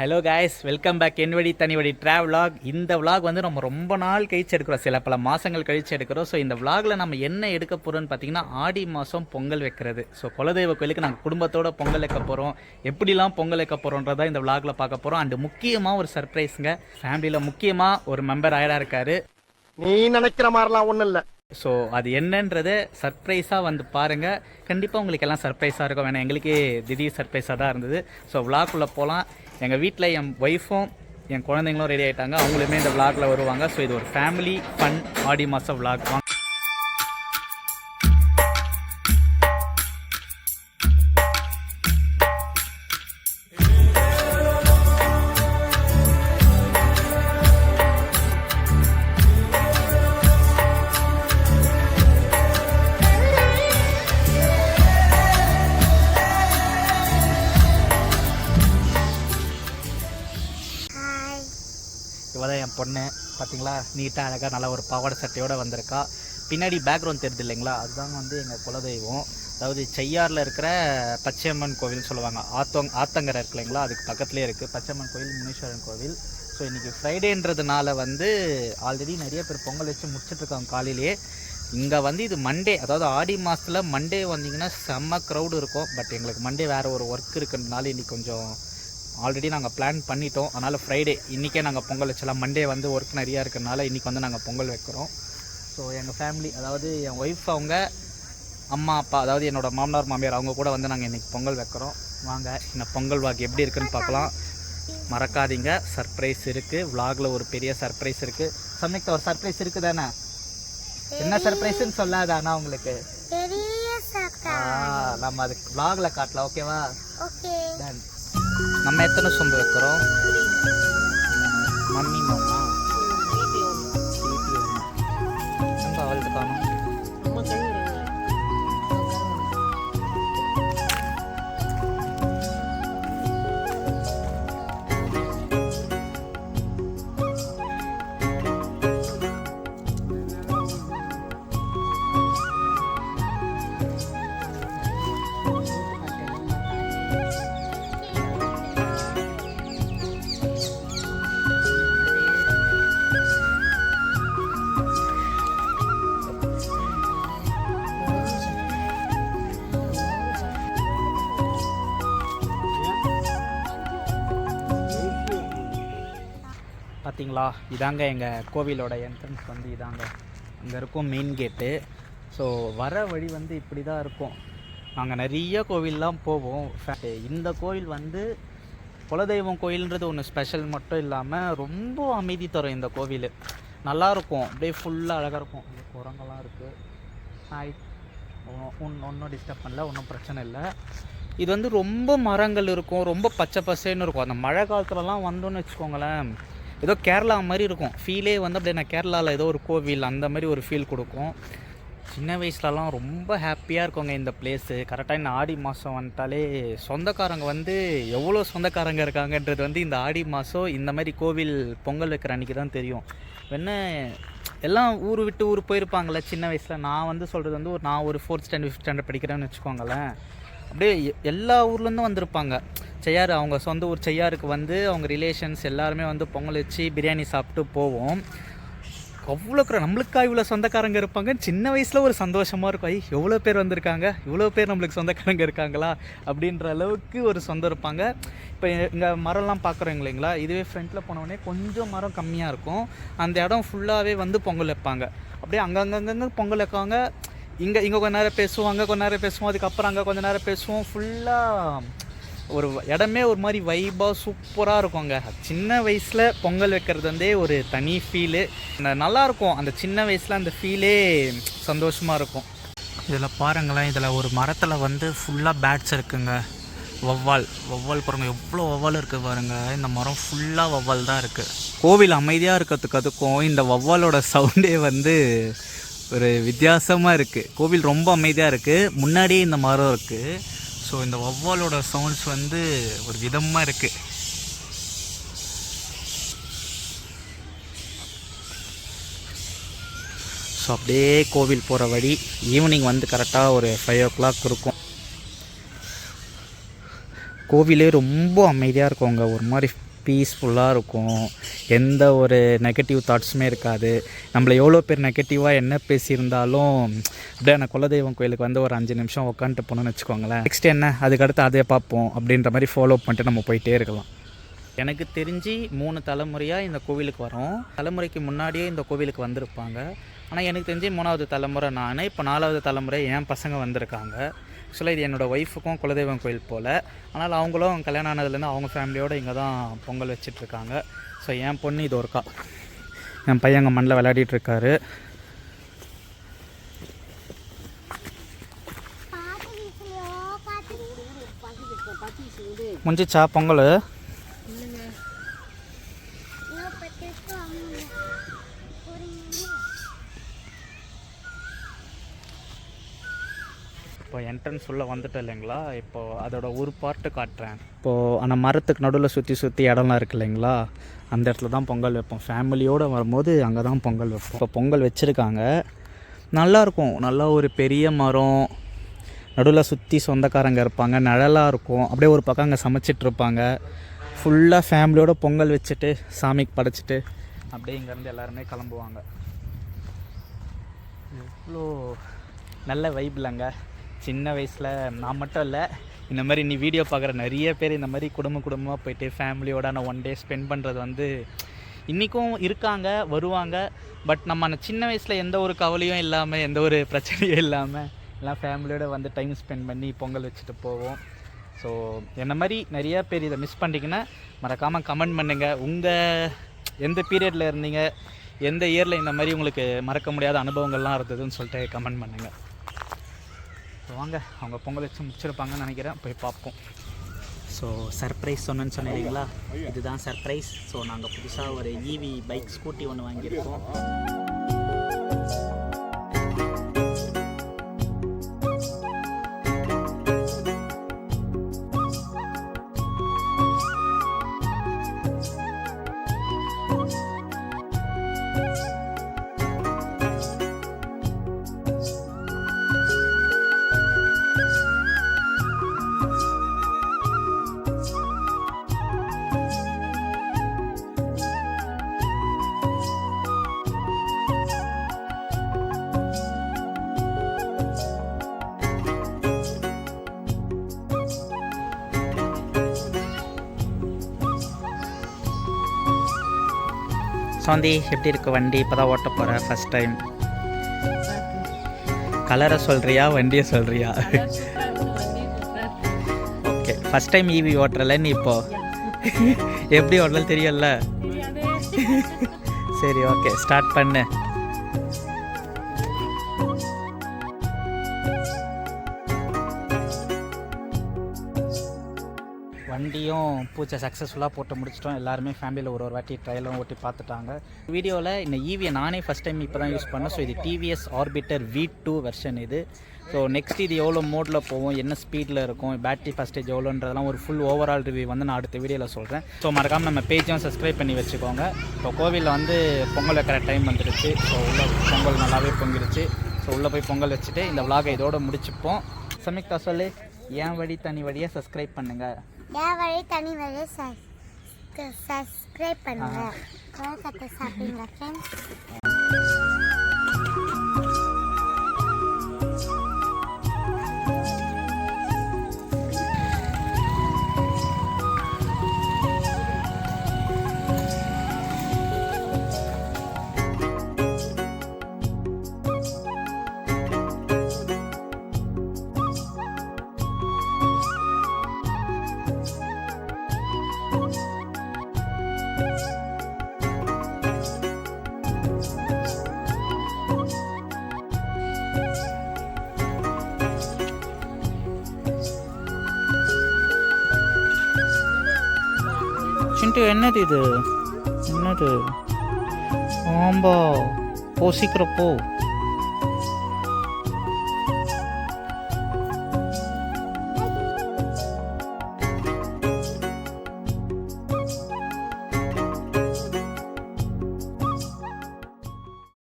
Hello guys, welcome back என்னவடி தனிவடி travelogue. இந்த விலாக் வந்து நம்ம ரொம்ப நாள் கழிச்சு எடுக்கிறோம், சில பல மாதங்கள் கழிச்சு எடுக்கிறோம். ஸோ இந்த விலாகில் நம்ம என்ன எடுக்க போகிறோம்னு பார்த்தீங்கன்னா, ஆடி மாதம் பொங்கல் வைக்கிறது. ஸோ குலதெய்வ கோயிலுக்கு நாங்கள் குடும்பத்தோட பொங்கல் வைக்க போகிறோம். எப்படிலாம் பொங்கல் வைக்க போகிறோன்றதான் இந்த விலாகில் பார்க்க போகிறோம். அண்டு முக்கியமாக ஒரு சர்ப்ரைஸுங்க, ஃபேமிலியில் முக்கியமாக ஒரு மெம்பர் ஆயிடாக இருக்காரு. நீ நினைக்கிற மாதிரிலாம் ஒன்றும் இல்லை. ஸோ அது என்னன்றதை சர்ப்ரைஸாக வந்து பாருங்கள். கண்டிப்பாக உங்களுக்கு எல்லாம் சர்ப்ரைஸாக இருக்கும். வேணா எங்களுக்கே திடீர் சர்ப்ரைஸாக தான் இருந்தது. ஸோ விலாக்குள்ளே போகலாம். எங்கள் வீட்டில் என் ஒய்ஃபும் என் குழந்தைங்களும் ரெடி ஆகிட்டாங்க, அவங்களுமே இந்த விலாகில் வருவாங்க. ஸோ இது ஒரு ஃபேமிலி ஃபன் ஆடி மாதம் விலாக் தான். இவதான் என் பொண்ணு, பார்த்தீங்களா, நீட்டாக அழகாக நல்லா ஒரு பாவாடை சட்டையோடு வந்திருக்கா. பின்னாடி பேக்ரவுண்ட் தெரியுது இல்லைங்களா, அதுதாங்க வந்து எங்கள் குலதெய்வம். அதாவது செய்யாறில் இருக்கிற பச்சையம்மன் கோவில்னு சொல்லுவாங்க. ஆத்தங்கரை இருக்கு இல்லைங்களா, அதுக்கு பக்கத்துலேயே இருக்குது பச்சையம்மன் கோவில், முனீஸ்வரன் கோவில். ஸோ இன்றைக்கி ஃப்ரைடேன்றதுனால வந்து ஆல்ரெடி நிறைய பேர் பொங்கல் வச்சு முடிச்சிட்ருக்காங்க காலையிலேயே. இங்கே வந்து இது மண்டே, அதாவது ஆடி மாதத்தில் மண்டே வந்தீங்கன்னா செம்ம க்ரௌடு இருக்கும். பட் எங்களுக்கு மண்டே வேறு ஒரு ஒர்க் இருக்குன்றதுனால இன்றைக்கி கொஞ்சம் ஆல்ரெடி நாங்கள் பிளான் பண்ணிட்டோம். அதனால் ஃப்ரைடே இன்றைக்கே நாங்கள் பொங்கல் வச்சலாம். மண்டே வந்து ஒர்க் நிறையா இருக்கிறனால இன்றைக்கி வந்து நாங்கள் பொங்கல் வைக்கிறோம். ஸோ எங்கள் ஃபேமிலி, அதாவது என் ஒய்ஃப், அவங்க அம்மா அப்பா, அதாவது என்னோடய மாமனார் மாமியார், அவங்க கூட வந்து நாங்கள் இன்றைக்கி பொங்கல் வைக்கிறோம். வாங்க இந்த பொங்கல் வாக்கு எப்படி இருக்குன்னு பார்க்கலாம். மறக்காதீங்க, சர்ப்ரைஸ் இருக்குது விலாகில். ஒரு பெரிய சர்ப்ரைஸ் இருக்குது. சமயத்தை ஒரு சர்ப்ரைஸ் இருக்குது தானே? என்ன சர்ப்ரைஸ்ன்னு சொல்லாதானா உங்களுக்கு? நம்ம அதுக்கு விலாகில் காட்டலாம், ஓகேவா? டன். நம்ம எத்தனை சொம்பு வைக்கிறோம்? மம்மி மாமா அவளுக்கு காணும். பார்த்தீங்களா, இதாங்க எங்கள் கோவிலோட என்ட்ரன்ஸ் வந்து இதாங்க. இங்கே இருக்கும் மெயின் கேட்டு. ஸோ வர வழி வந்து இப்படி தான் இருக்கும். நாங்கள் நிறைய கோவில்லாம் போவோம். இந்த கோவில் வந்து குலதெய்வம் கோயில்ன்றது ஒன்று ஸ்பெஷல் மட்டும் இல்லாமல் ரொம்ப அமைதி தரும் இந்த கோவில். நல்லாயிருக்கும், அப்படியே ஃபுல்லாக அழகாக இருக்கும். குரங்கெல்லாம் இருக்குது. ஹாய், ஒன்றும் டிஸ்டர்ப் பண்ணல, ஒன்றும் பிரச்சனை இல்லை. இது வந்து ரொம்ப மரங்கள் இருக்கும், ரொம்ப பச்சை பசேன்னு இருக்கும். அந்த மழை காலத்துலலாம் வந்தோன்னு வச்சுக்கோங்களேன், ஏதோ கேரளா மாதிரி இருக்கும் ஃபீலே. வந்து அப்படியே நான் கேரளாவில் ஏதோ ஒரு கோவில் அந்த மாதிரி ஒரு ஃபீல் கொடுக்கும். சின்ன வயசுலலாம் ரொம்ப ஹாப்பியாக இருக்குங்க இந்த பிளேஸு. கரெக்டாக இந்த ஆடி மாதம் வந்துட்டாலே சொந்தக்காரங்க வந்து எவ்வளோ சொந்தக்காரங்க இருக்காங்கன்றது வந்து இந்த ஆடி மாதம் இந்த மாதிரி கோவில் பொங்கல் வைக்கிற அன்றைக்கி தான் தெரியும். என்ன எல்லாம் ஊர் விட்டு ஊர் போயிருப்பாங்களே சின்ன வயசில். நான் வந்து சொல்கிறது வந்து நான் ஒரு 4th ஸ்டாண்டர்ட் 5th ஸ்டாண்டர்ட் படிக்கிறேன்னு வச்சுக்கோங்களேன். அப்படியே எல்லா ஊர்லேருந்தும் வந்திருப்பாங்க. செய்யாறு, அவங்க சொந்த ஊர் செய்யாருக்கு வந்து அவங்க ரிலேஷன்ஸ் எல்லாருமே வந்து பொங்கல் வச்சு பிரியாணி சாப்பிட்டு போவோம். அவ்வளோ நம்மளுக்கா இவ்வளோ சொந்தக்காரங்க இருப்பாங்க. சின்ன வயசில் ஒரு சந்தோஷமாக இருக்கும். எவ்வளோ பேர் வந்திருக்காங்க, இவ்வளோ பேர் நம்மளுக்கு சொந்தக்காரங்க இருக்காங்களா அப்படின்ற அளவுக்கு ஒரு சொந்தம் இருப்பாங்க. இப்போ இங்கே மரம்லாம் பார்க்குறோம் இல்லைங்களா, இதுவே ஃப்ரண்ட்டில் போனோடனே கொஞ்சம் மரம் கம்மியாக இருக்கும். அந்த இடம் ஃபுல்லாகவே வந்து பொங்கல் வைப்பாங்க. அப்படியே அங்கங்கே பொங்கல் வைப்பாங்க. இங்கே கொஞ்சம் நேரம் பேசுவாங்க, கொஞ்ச நேரம் பேசுவோம், அதுக்கப்புறம் அங்கே கொஞ்சம் நேரம் பேசுவோம். ஃபுல்லாக ஒரு இடமே ஒரு மாதிரி வைபாக சூப்பராக இருக்குங்க. சின்ன வயசில் பொங்கல் வைக்கிறது வந்து ஒரு தனி ஃபீலு. நல்லாயிருக்கும் அந்த சின்ன வயசில் அந்த ஃபீலே சந்தோஷமாக இருக்கும். இதில் பாருங்களேன், இதில் ஒரு மரத்தில் வந்து ஃபுல்லாக பேட்ஸ் இருக்குங்க. வவ்வால் பாருங்கள், எவ்வளோ வவ்வால் இருக்குது பாருங்கள். இந்த மரம் ஃபுல்லாக வவ்வால் தான் இருக்குது. கோவில் அமைதியாக இருக்கிறதுக்கு அதுக்கும் இந்த வவ்வாலோட சவுண்டே வந்து ஒரு வித்தியாசமாக இருக்குது. கோவில் ரொம்ப அமைதியாக இருக்குது, முன்னாடியே இந்த மரம் இருக்குது. ஸோ இந்த வவ்வாலோட சவுண்ட்ஸ் வந்து ஒரு விதமாக இருக்குது. ஸோ அப்படியே கோவில் போகிற வழி ஈவினிங் வந்து கரெக்டாக ஒரு 5 o'clock இருக்கும். கோவிலே ரொம்ப அமைதியாக இருக்கும் அங்கே. ஒரு மாதிரி பீஸ்ஃபுல்லாக இருக்கும். எந்த ஒரு நெகட்டிவ் தாட்ஸுமே இருக்காது. நம்மளை எவ்வளோ பேர் நெகட்டிவாக என்ன பேசியிருந்தாலும் அப்படியே நான் குலதெய்வம் கோயிலுக்கு வந்து ஒரு 5 நிமிஷம் உட்காந்துட்டு போனோன்னு வச்சுக்கோங்களேன். நெக்ஸ்ட் என்ன, அதுக்கடுத்து அதே பார்ப்போம் அப்படின்ற மாதிரி ஃபாலோ பண்ணிட்டு நம்ம போயிட்டே இருக்கலாம். எனக்கு தெரிஞ்சு 3 தலைமுறையாக இந்த கோவிலுக்கு வரோம். தலைமுறைக்கு முன்னாடியே இந்த கோவிலுக்கு வந்திருப்பாங்க. ஆனால் எனக்கு தெரிஞ்சு 3வது தலைமுறை நான், இப்போ 4வது தலைமுறை என் பசங்க வந்திருக்காங்க. ஆக்சுவலாக இது என்னோடய ஒய்ஃபுக்கும் குலதெய்வம் கோயில் போல். ஆனால் அவங்களும் கல்யாணம் ஆனதுலேருந்து அவங்க ஃபேமிலியோடு இங்கே தான் பொங்கல் வச்சிட்ருக்காங்க. ஸோ என் பொண்ணு இது ஒருக்கா, என் பையன் அங்கே மண்ணில் விளையாடிட்டுருக்காரு. முடிஞ்சிச்சா பொங்கல்? இப்போ என்ட்ரன்ஸ் உள்ளே வந்துட்டோம் இல்லைங்களா, இப்போது அதோட ஒரு பார்ட்டு காட்டுறேன். இப்போது அந்த மரத்துக்கு நடுவில் சுற்றி இடம்லாம் இருக்குது இல்லைங்களா, அந்த இடத்துல தான் பொங்கல் வைப்போம். ஃபேமிலியோடு வரும்போது அங்கே தான் பொங்கல் வைப்போம். இப்போ பொங்கல் வச்சுருக்காங்க, நல்லாயிருக்கும். நல்லா ஒரு பெரிய மரம், நடுவில் சுற்றி சொந்தக்காரங்க இருப்பாங்க, நிழலாக இருக்கும். அப்படியே ஒரு பக்கம் அங்கே சமைச்சிட்ருப்பாங்க. ஃபுல்லாக ஃபேமிலியோடு பொங்கல் வச்சுட்டு சாமிக்கு படைச்சிட்டு அப்படியே இங்கேருந்து எல்லாருமே கிளம்புவாங்க. எவ்வளோ நல்ல வைப் இல்லைங்க. சின்ன வயசில் நான் மட்டும் இல்லை, இந்த மாதிரி நீ வீடியோ பார்க்குற நிறைய பேர் இந்த மாதிரி குடும்பமாக போயிட்டு ஃபேமிலியோட நான் 1 டே ஸ்பெண்ட் பண்ணுறது வந்து இன்றைக்கும் இருக்காங்க, வருவாங்க. பட் நம்ம சின்ன வயசில் எந்த ஒரு கவலையும் இல்லாமல், எந்த ஒரு பிரச்சனையும் இல்லாமல் எல்லாம் ஃபேமிலியோடு வந்து டைம் ஸ்பெண்ட் பண்ணி பொங்கல் வச்சுட்டு போவோம். ஸோ என்ன மாதிரி நிறைய பேர் இதை மிஸ் பண்ணிட்டீங்கன்னா மறக்காமல் கமெண்ட் பண்ணுங்கள். உங்கள் எந்த பீரியடில் இருந்தீங்க, எந்த இயரில் இந்த மாதிரி உங்களுக்கு மறக்க முடியாத அனுபவங்கள்லாம் இருந்ததுன்னு சொல்லிட்டு கமெண்ட் பண்ணுங்கள். வாங்க, அவங்க பொங்கல் வச்சு முடிச்சிருப்பாங்கன்னு நினைக்கிறேன், போய் பார்ப்போம். ஸோ சர்ப்ரைஸ் சொன்னேன்னு சொன்னீங்களா, இதுதான் சர்ப்ரைஸ். ஸோ நாங்கள் புதுசாக ஒரு ஈவி பைக் ஸ்கூட்டி ஒன்று வாங்கியிருக்கோம். சாந்தி, எப்படி இருக்குது வண்டி? இப்போ தான் ஓட்ட போகிறேன் ஃபஸ்ட் டைம். கலரை சொல்கிறியா, வண்டியை சொல்கிறியா? ஓகே, ஃபஸ்ட் டைம் ஈவி ஓட்டுறல நீ, இப்போது எப்படி ஓட்டலாம் தெரியல. சரி, ஓகே, ஸ்டார்ட் பண்ணு. வண்டியும் பூச்சை சக்ஸஸ்ஃபுல்லாக போட்டு முடிச்சிட்டோம். எல்லாருமே ஃபேமிலியில் ஒரு வாட்டி ட்ரையலும் ஓட்டி பார்த்துட்டாங்க. வீடியோவில் இந்த ஈவியை நானே ஃபஸ்ட் டைம் இப்போ தான் யூஸ் பண்ணேன். ஸோ இது டிவிஎஸ் ஆர்பிட்டர் V2 வெர்ஷன் இது. ஸோ நெக்ஸ்ட் இது எவ்வளோ மோடில் போகும், என்ன ஸ்பீடில் இருக்கும், பேட்டரி பர்சன்டேஜ் எவ்வளோன்றதெல்லாம் ஒரு ஃபுல் ஓவரால் ரிவ்யூ வந்து நான் அடுத்த வீடியோவில் சொல்கிறேன். ஸோ மறக்காமல் நம்ம பேஜும் சப்ஸ்கிரைப் பண்ணி வச்சுக்கோங்க. ஸோ கோவிலில் வந்து பொங்கல் வைக்கிற டைம் வந்துடுச்சு. ஸோ உள்ள பொங்கல் நல்லாவே பொங்கிடுச்சு. ஸோ உள்ளே போய் பொங்கல் வச்சுட்டு இந்த விலாகை இதோடு முடிச்சுப்போம். சமிக்தா சொல்லு, என் வழி தனி வழியை சப்ஸ்கிரைப் பண்ணுங்கள். என் வழி தனி வழியை சப்ஸ்கிரைப் பண்ணுங்கள். கத்தை சாப்பிடுங்க ஃப்ரெண்ட்ஸ். சிண்டு, என்னது இது? என்னது? ஆம்பா, போ சீக்கிரம் போ.